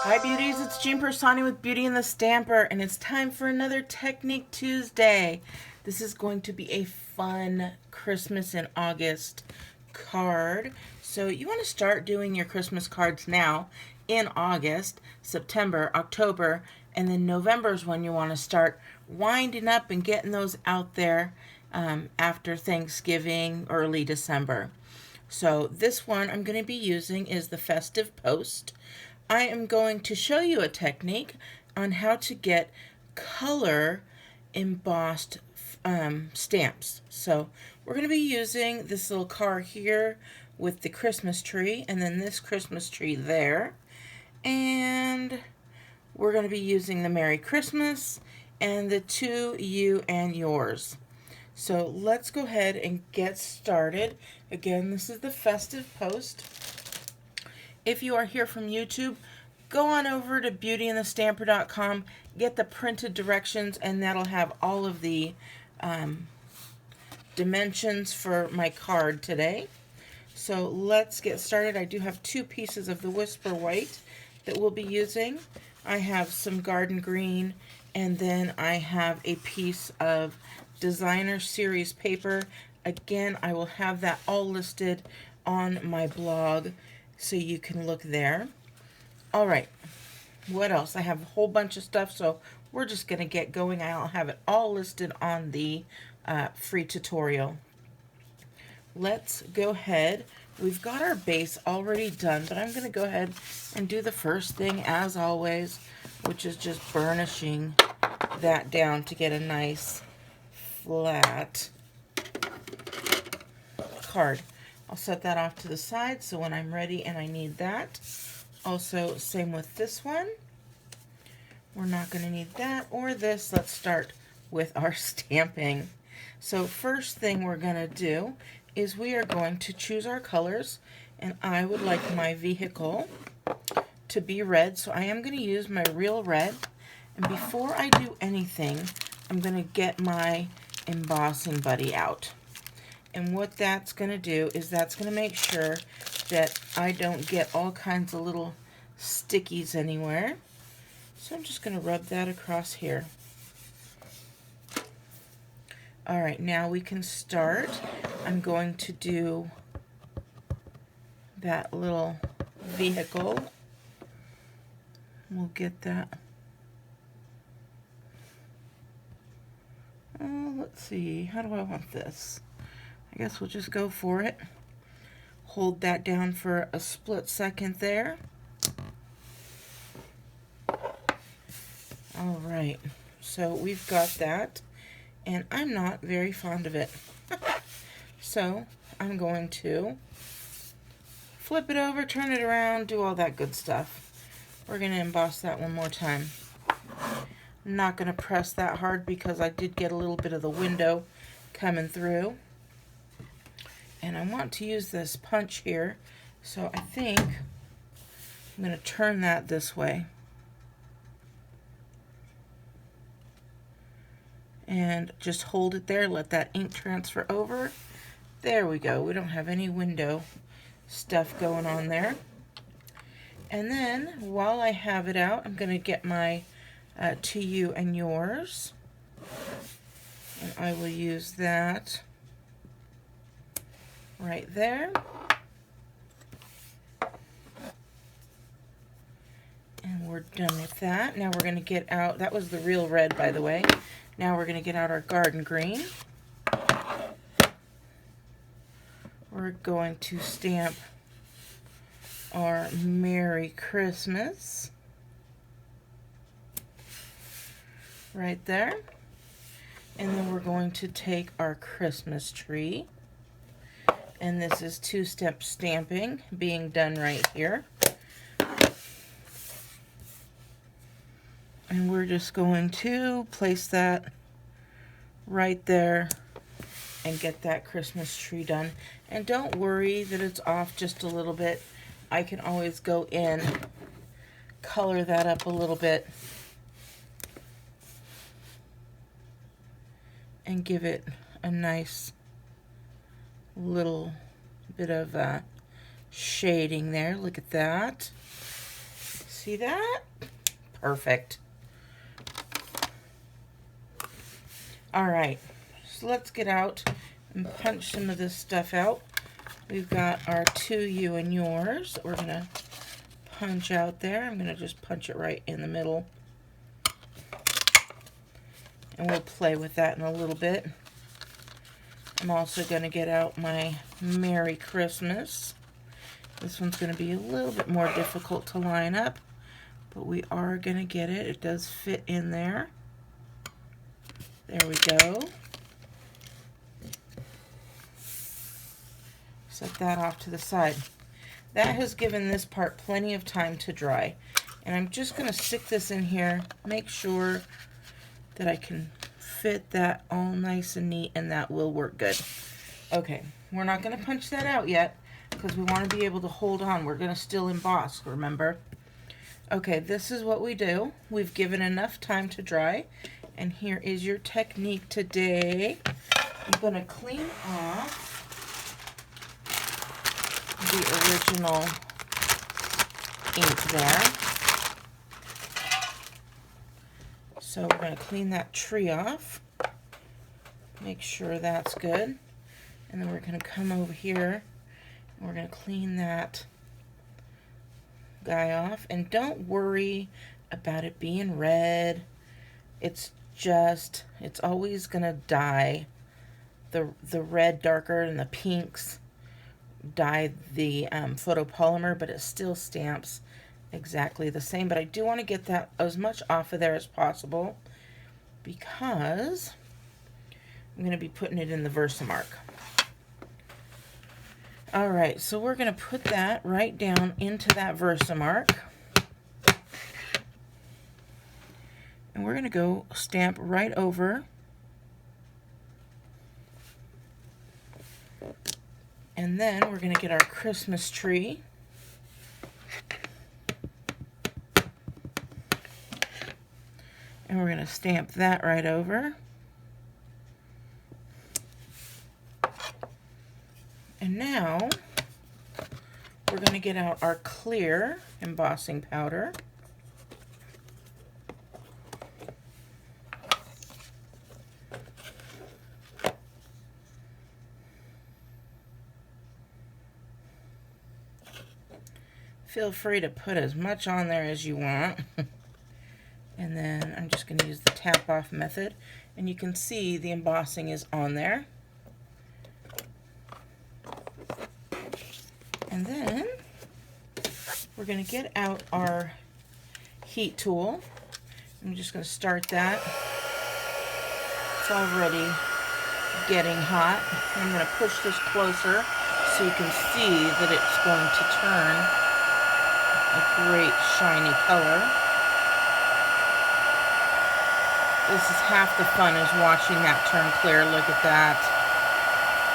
Hi beauties, it's Jean Piersanti with Beauty and the Stamper, and it's time for another Technique Tuesday. This is going to be a fun Christmas in August card. So you want to start doing your Christmas cards now in August, September, October, and then November is when you want to start winding up and getting those out there after Thanksgiving, early December. So this one I'm going to be using is the Festive Post. I am going to show you a technique on how to get color embossed stamps. So we're going to be using this little card here with the Christmas tree and then this Christmas tree there. And we're going to be using the Merry Christmas and the To You and Yours. So let's go ahead and get started. Again, this is the Festive Post. If you are here from YouTube, go on over to beautyandthestamper.com, get the printed directions, and that'll have all of the dimensions for my card today. So let's get started. I do have 2 pieces of the Whisper White that we'll be using. I have some Garden Green, and then I have a piece of Designer Series paper. Again, I will have that all listed on my blog, so you can look there. All right, what else? I have a whole bunch of stuff, so we're just going to get going. I'll have it all listed on the free tutorial. Let's go ahead. We've got our base already done, but I'm going to go ahead and do the first thing as always, which is just burnishing that down to get a nice flat card. I'll set that off to the side so when I'm ready and I need that. Also, same with this one. We're not going to need that or this. Let's start with our stamping. So first thing we're going to do is we are going to choose our colors, and I would like my vehicle to be red, so I am going to use my Real Red. And before I do anything, I'm going to get my embossing buddy out. And what that's going to do is that's going to make sure that I don't get all kinds of little stickies anywhere. So I'm just going to rub that across here. All right, now we can start. I'm going to do that little vehicle. We'll get that. Let's see, how do I want this? I guess we'll just go for it. Hold that down for a split second there. All right, so we've got that, and I'm not very fond of it. So I'm going to flip it over, turn it around, do all that good stuff. We're going to emboss that one more time. I'm not going to press that hard because I did get a little bit of the window coming through. And I want to use this punch here, so I think I'm going to turn that this way. And just hold it there, let that ink transfer over. There we go. We don't have any window stuff going on there. And then, while I have it out, I'm going to get my To You and Yours. And I will use that right there. And we're done with that. Now we're going to get out, that was the Real Red, by the way. Now we're going to get out our Garden Green. We're going to stamp our Merry Christmas right there. And then we're going to take our Christmas tree. And this is 2-step stamping being done right here. And we're just going to place that right there and get that Christmas tree done. And don't worry that it's off just a little bit. I can always go in, color that up a little bit, and give it a nice little bit of shading there. Look at that. See that? Perfect. All right, so let's get out and punch some of this stuff out. We've got our to you and yours that we're gonna punch out there. I'm gonna just punch it right in the middle. And we'll play with that in a little bit. I'm also gonna get out my Merry Christmas. This one's gonna be a little bit more difficult to line up, but we are gonna get it. It does fit in there. There we go. Set that off to the side. That has given this part plenty of time to dry. And I'm just going to stick this in here, make sure that I can fit that all nice and neat, and that will work good. Okay, we're not going to punch that out yet because we want to be able to hold on. We're going to still emboss, remember? Okay, this is what we do. We've given enough time to dry. And here is your technique today. I'm going to clean off the original ink there. So we're going to clean that tree off. Make sure that's good. And then we're going to come over here and we're going to clean that guy off. And don't worry about it being red. It's always going to dye. The red darker and the pinks dye the photopolymer, but it still stamps exactly the same. But I do want to get that as much off of there as possible because I'm going to be putting it in the Versamark. Alright, so we're going to put that right down into that Versamark. And we're going to go stamp right over. And then we're going to get our Christmas tree. And we're going to stamp that right over. And now we're going to get out our clear embossing powder. Feel free to put as much on there as you want. And then I'm just going to use the tap off method. And you can see the embossing is on there. And then we're going to get out our heat tool. I'm just going to start that. It's already getting hot. I'm going to push this closer so you can see that it's going to turn a great shiny color. This is half the fun, is watching that turn clear. Look at that.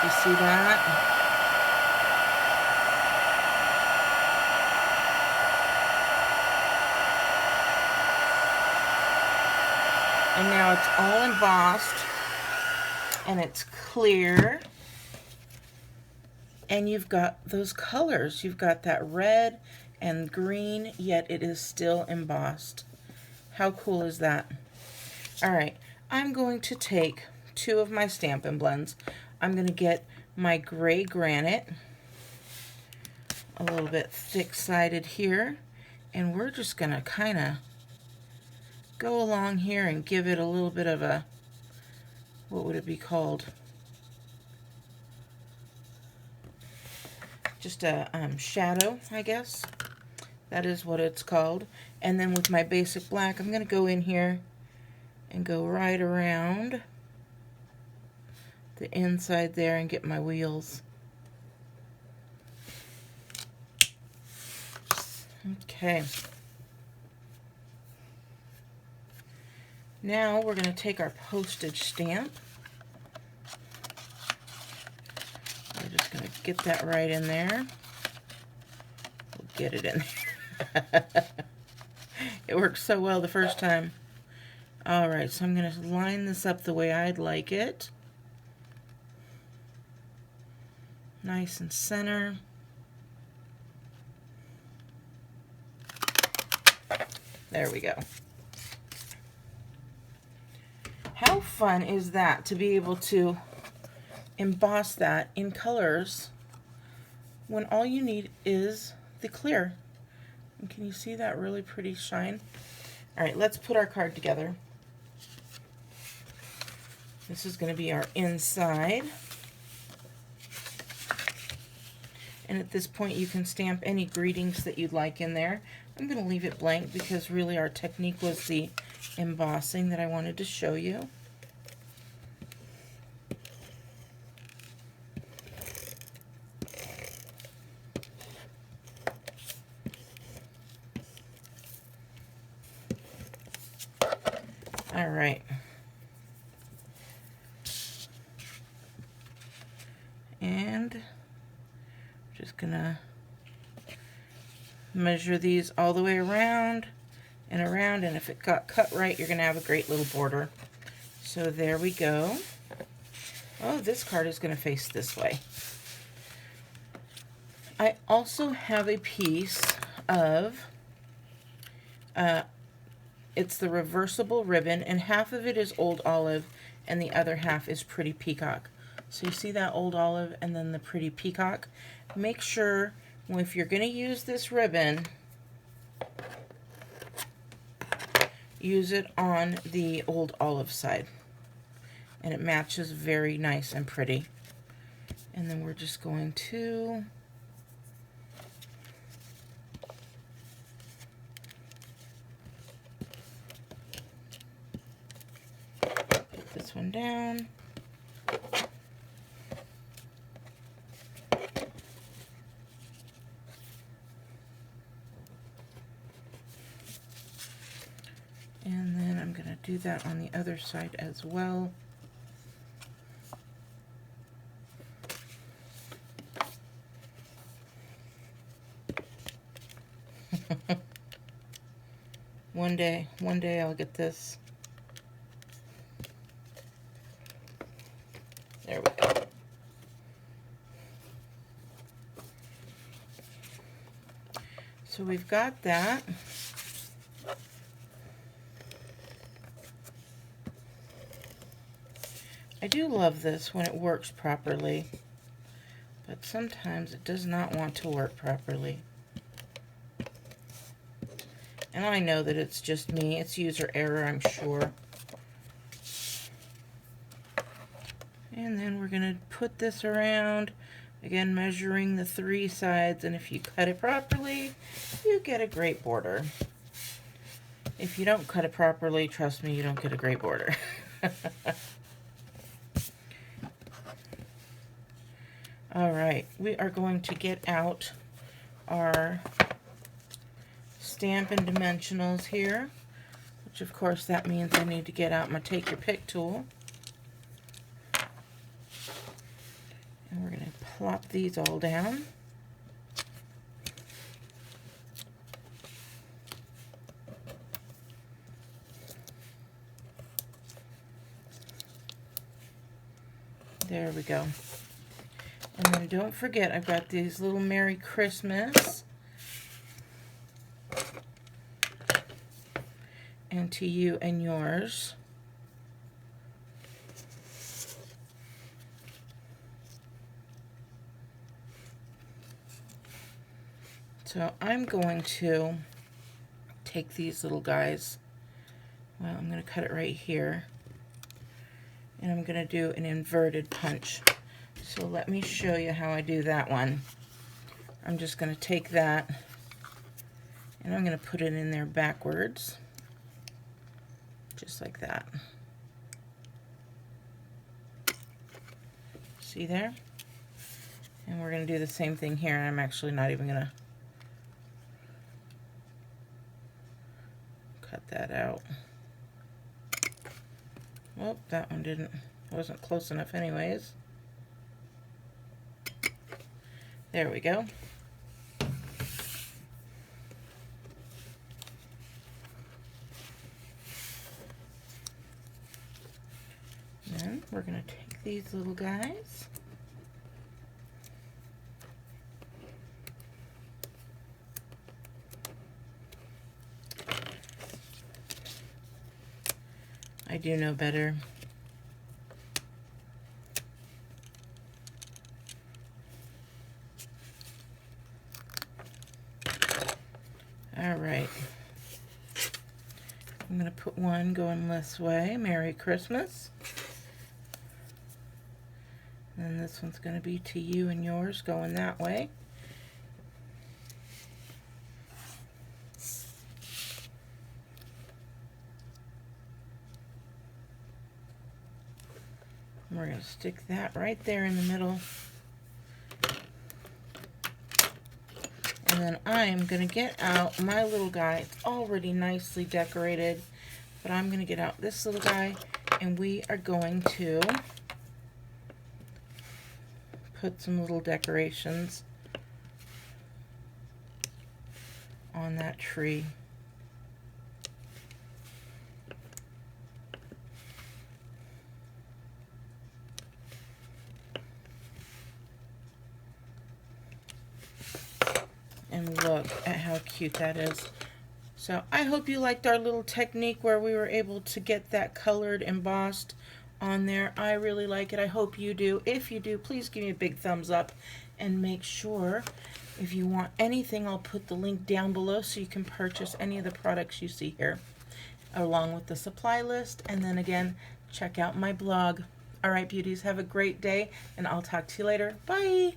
Do you see that? And now it's all embossed and it's clear. And you've got those colors. You've got that red and green, yet it is still embossed. How cool is that? Alright, I'm going to take 2 of my Stampin' Blends. I'm going to get my gray granite, a little bit thick-sided here, and we're just going to kind of go along here and give it a little bit of a, what would it be called? Just a shadow, I guess. That is what it's called. And then with my basic black, I'm going to go in here and go right around the inside there and get my wheels. Okay. Now we're going to take our postage stamp. We're just going to get that right in there. We'll get it in there. It worked so well the first time. Alright, so I'm going to line this up the way I'd like it. Nice and center. There we go. How fun is that to be able to emboss that in colors when all you need is the clear? And can you see that really pretty shine? All right, let's put our card together. This is going to be our inside. And at this point you can stamp any greetings that you'd like in there. I'm going to leave it blank because really our technique was the embossing that I wanted to show you. All right. And just gonna measure these all the way around and around, and if it got cut right, you're gonna have a great little border. So there we go. Oh, this card is gonna face this way. I also have a piece of it's the reversible ribbon, and half of it is Old Olive and the other half is Pretty Peacock. So you see that Old Olive and then the Pretty Peacock? Make sure if you're going to use this ribbon, use it on the Old Olive side. And it matches very nice and pretty. And then we're just going to put this one down. And then I'm going to do that on the other side as well. One day I'll get this. There we go. So we've got that. I do love this when it works properly, but sometimes it does not want to work properly. And I know that it's just me. It's user error, I'm sure. And then we're going to put this around, again measuring the 3 sides, and if you cut it properly, you get a great border. If you don't cut it properly, trust me, you don't get a great border. All right, we are going to get out our Stampin' Dimensionals here, which of course that means I need to get out my Take Your Pick tool. And we're going to plop these all down. There we go. And then don't forget, I've got these little Merry Christmas. And to you and yours. So I'm going to take these little guys. Well, I'm going to cut it right here. And I'm going to do an inverted punch. So let me show you how I do that one. I'm just going to take that and I'm going to put it in there backwards. Just like that. See there? And we're going to do the same thing here. I'm actually not even going to cut that out. Well, that one wasn't close enough anyways. There we go. Then we're going to take these little guys. I do know better. All right. I'm going to put one going this way. Merry Christmas. And this one's going to be to you and yours going that way. And we're going to stick that right there in the middle. And then I'm going to get out my little guy. It's already nicely decorated, but I'm going to get out this little guy, and we are going to put some little decorations on that tree. And look at how cute that is. So I hope you liked our little technique where we were able to get that colored embossed on there. I really like it. I hope you do. If you do, please give me a big thumbs up, and make sure if you want anything, I'll put the link down below so you can purchase any of the products you see here along with the supply list. And then again, check out my blog. All right, beauties, have a great day, and I'll talk to you later. Bye.